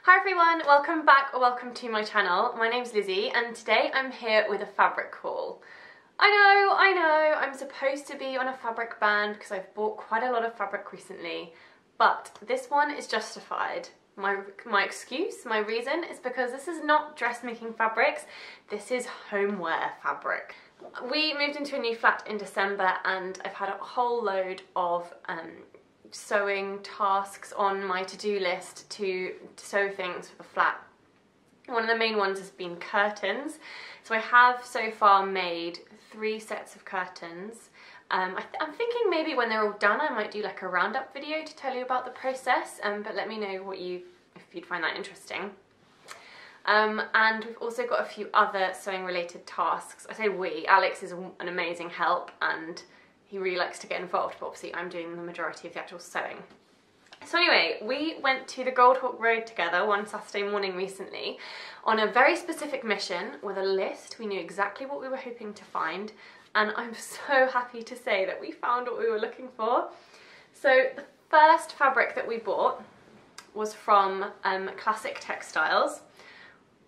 Hi everyone, welcome back or welcome to my channel. My name's Lizzie and today I'm here with a fabric haul. I know, I'm supposed to be on a fabric ban because I've bought quite a lot of fabric recently, but this one is justified. My excuse, my reason is because this is not dressmaking fabrics, this is homeware fabric. We moved into a new flat in December and I've had a whole load of sewing tasks on my to-do list to sew things for the flat. One of the main ones has been curtains. So I have so far made 3 sets of curtains. I'm thinking maybe when they're all done I might do like a roundup video to tell you about the process, but let me know if you'd find that interesting. And we've also got a few other sewing related tasks. I say we, Alex is an amazing help and he really likes to get involved, but obviously I'm doing the majority of the actual sewing. So anyway, we went to the Goldhawk Road together one Saturday morning recently on a very specific mission with a list. We knew exactly what we were hoping to find, and I'm so happy to say that we found what we were looking for. So the first fabric that we bought was from Classic Textiles.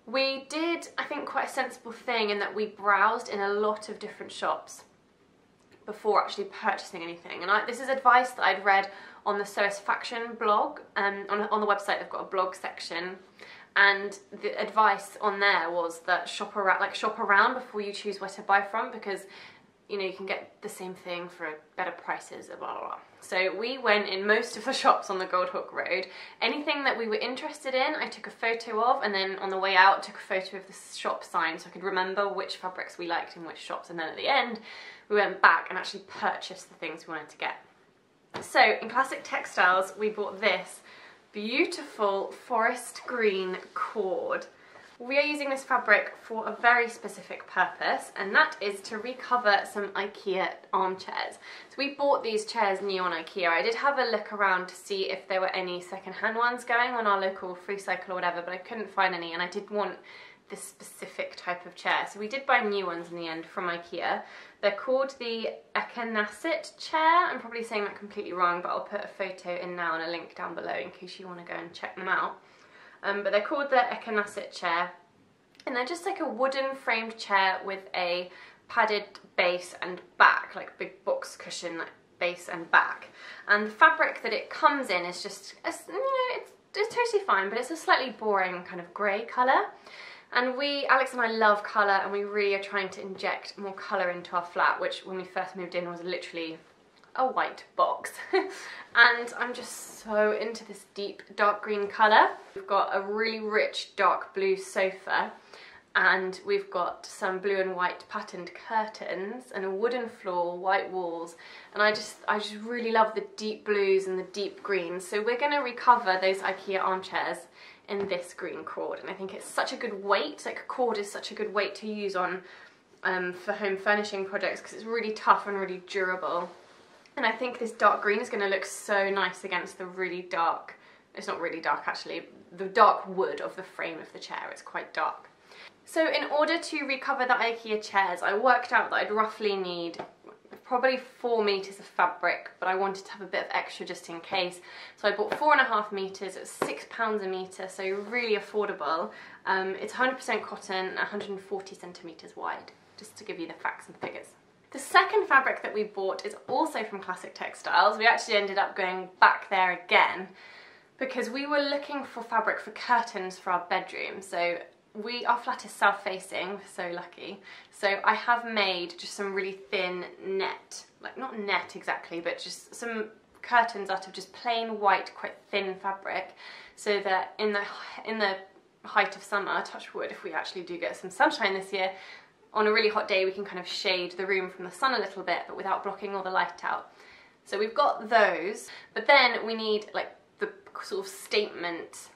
We did, I think, quite a sensible thing in that we browsed in a lot of different shops before actually purchasing anything, and this is advice that I'd read on the Satisfaction blog. On the website they've got a blog section, and the advice on there was that shop around before you choose where to buy from, because you know you can get the same thing for better prices, blah blah blah. So we went in most of the shops on the Goldhawk Road. Anything that we were interested in I took a photo of, and then on the way out took a photo of the shop sign so I could remember which fabrics we liked in which shops, and then at the end we went back and actually purchased the things we wanted to get. So in Classic Textiles we bought this beautiful forest green cord. We are using this fabric for a very specific purpose, and that is to recover some IKEA armchairs. So we bought these chairs new on IKEA. I did have a look around to see if there were any second-hand ones going on our local free cycle or whatever, but I couldn't find any, and I did want this specific type of chair. So we did buy new ones in the end from IKEA. They're called the ikea chair. I'm probably saying that completely wrong, but I'll put a photo in now and a link down below in case you want to go and check them out. But they're called the ikea chair, and they're just like a wooden framed chair with a padded base and back, like big box cushion base and back. And the fabric that it comes in is just, you know, it's totally fine, but it's a slightly boring kind of grey colour. And Alex and I love colour, and we really are trying to inject more colour into our flat, which when we first moved in was literally a white box. And I'm just so into this deep dark green colour. We've got a really rich dark blue sofa, and we've got some blue and white patterned curtains and a wooden floor, white walls, and I just really love the deep blues and the deep greens. So we're going to recover those IKEA armchairs in this green cord, and I think it's such a good weight, like cord is such a good weight to use on for home furnishing projects because it's really tough and really durable. And I think this dark green is going to look so nice against the really dark, it's not really dark actually, the dark wood of the frame of the chair. It's quite dark. So in order to recover the IKEA chairs, I worked out that I'd roughly need probably 4 meters of fabric, but I wanted to have a bit of extra just in case. So I bought 4.5 meters, it's £6 a meter, so really affordable. It's 100% cotton, 140 centimeters wide, just to give you the facts and figures. The second fabric that we bought is also from Classic Textiles. We actually ended up going back there again because we were looking for fabric for curtains for our bedroom. So our flat is south-facing, we're so lucky. So I have made just some really thin net, like not net exactly, but just some curtains out of just plain white, quite thin fabric, so that in the height of summer, touch wood, if we actually do get some sunshine this year, on a really hot day we can kind of shade the room from the sun a little bit, but without blocking all the light out. So we've got those, but then we need like the sort of statement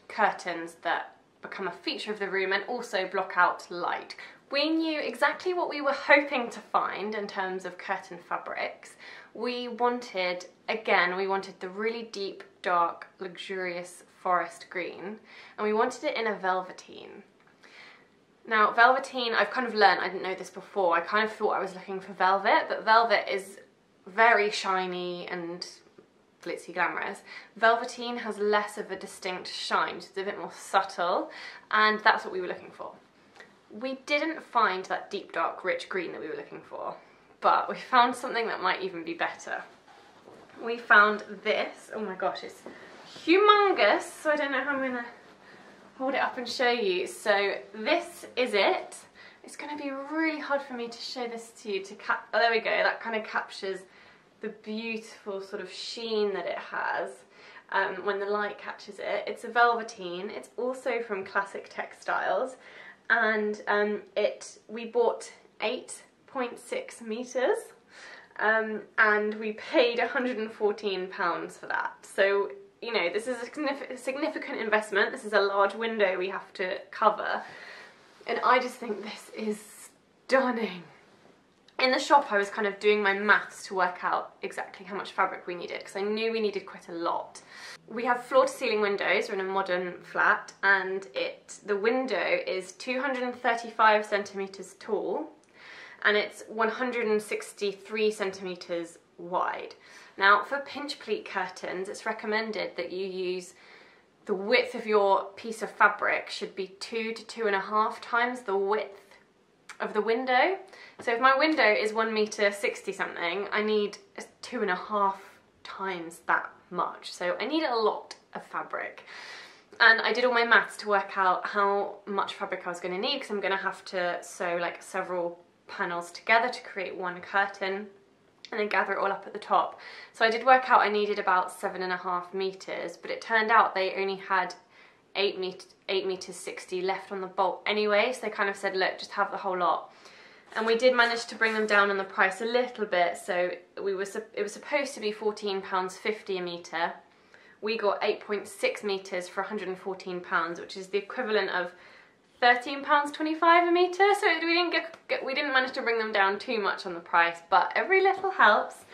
curtains that become a feature of the room and also block out light. We knew exactly what we were hoping to find in terms of curtain fabrics. We wanted the really deep, dark, luxurious forest green, and we wanted it in a velveteen. Now velveteen, I've kind of learned, I didn't know this before, I kind of thought I was looking for velvet, but velvet is very shiny and glitzy glamorous. Velveteen has less of a distinct shine, it's a bit more subtle, and that's what we were looking for. We didn't find that deep dark rich green that we were looking for, but we found something that might even be better. We found this. Oh my gosh, it's humongous, so I don't know how I'm gonna hold it up and show you. So this is it. It's gonna be really hard for me to show this to you oh, there we go, that kind of captures the beautiful sort of sheen that it has when the light catches it. It's a velveteen. It's also from Classic Textiles, and we bought 8.6 meters, and we paid £114 for that. So, you know, this is a significant investment. This is a large window we have to cover, and I just think this is stunning. In the shop I was kind of doing my maths to work out exactly how much fabric we needed, because I knew we needed quite a lot. We have floor-to-ceiling windows. We're in a modern flat, and the window is 235 centimetres tall, and it's 163 centimetres wide. Now, for pinch pleat curtains, it's recommended that you use the width of your piece of fabric should be 2 to 2.5 times the width of the window. So if my window is 1 meter 60 something, I need 2.5 times that much. So I need a lot of fabric. And I did all my maths to work out how much fabric I was going to need, because I'm going to have to sew like several panels together to create one curtain, and then gather it all up at the top. So I did work out I needed about 7.5 meters, but it turned out they only had 8 meters 60 left on the bolt anyway, so they kind of said, look, just have the whole lot. And we did manage to bring them down on the price a little bit, so it was supposed to be £14.50 a metre. We got 8.6 metres for £114, which is the equivalent of £13.25 a metre, so we didn't manage to bring them down too much on the price, but every little helps.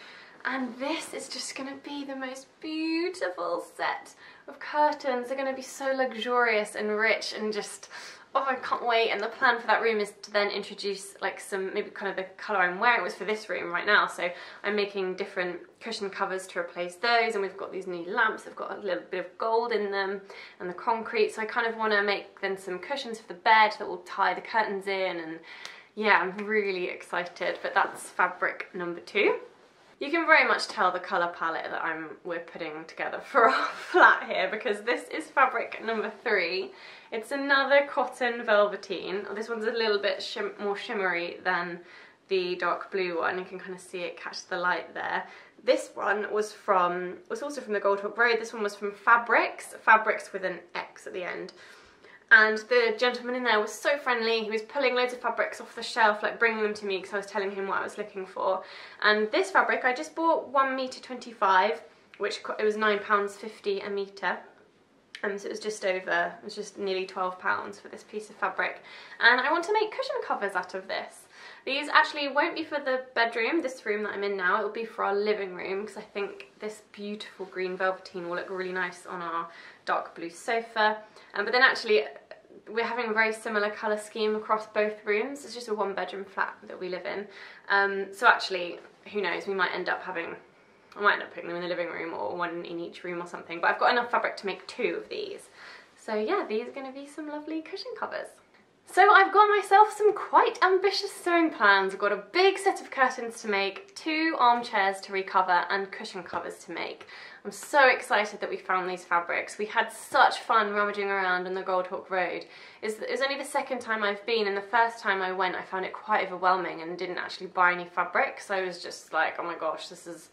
And this is just going to be the most beautiful set of curtains. They're going to be so luxurious and rich, and just, oh, I can't wait. And the plan for that room is to then introduce like some, maybe kind of the colour I'm wearing was for this room right now, so I'm making different cushion covers to replace those, and we've got these new lamps, they've got a little bit of gold in them, and the concrete, so I kind of want to make then some cushions for the bed that will tie the curtains in, and yeah, I'm really excited. But that's fabric number 2. You can very much tell the colour palette that we're putting together for our flat here, because this is fabric number 3. It's another cotton velveteen. This one's a little bit more shimmery than the dark blue one. You can kind of see it catch the light there. This one was also from the Goldhawk Road. This one was from Fabrics with an X at the end. And the gentleman in there was so friendly. He was pulling loads of fabrics off the shelf, like bringing them to me, because I was telling him what I was looking for. And this fabric, I just bought 1 meter 25, which it was £9.50 a metre. So it was just nearly £12 for this piece of fabric. And I want to make cushion covers out of this. These actually won't be for the bedroom, this room that I'm in now. It will be for our living room, because I think this beautiful green velveteen will look really nice on our dark blue sofa. But then actually, we're having a very similar colour scheme across both rooms. It's just a 1-bedroom flat that we live in. So actually, who knows, I might end up putting them in the living room, or one in each room or something. But I've got enough fabric to make 2 of these. So yeah, these are going to be some lovely cushion covers. So I've got myself some quite ambitious sewing plans. I've got a big set of curtains to make, 2 armchairs to recover, and cushion covers to make. I'm so excited that we found these fabrics. We had such fun rummaging around on the Goldhawk Road. It's only the 2nd time I've been, and the first time I went I found it quite overwhelming and didn't actually buy any fabric, so I was just like, oh my gosh, this is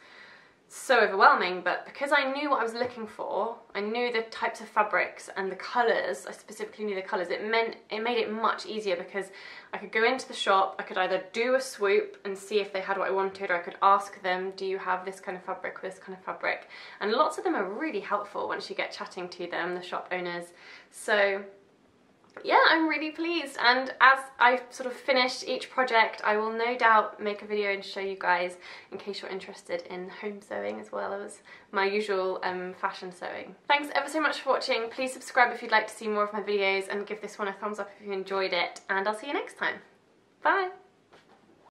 so overwhelming. But because I knew what I was looking for, I knew the types of fabrics and the colours, I specifically knew the colours, it made it much easier, because I could go into the shop, I could either do a swoop and see if they had what I wanted, or I could ask them, do you have this kind of fabric or this kind of fabric? And lots of them are really helpful once you get chatting to them, the shop owners. So yeah, I'm really pleased, and as I sort of finish each project, I will no doubt make a video and show you guys, in case you're interested in home sewing as well as my usual fashion sewing. Thanks ever so much for watching. Please subscribe if you'd like to see more of my videos, and give this one a thumbs up if you enjoyed it, and I'll see you next time. Bye!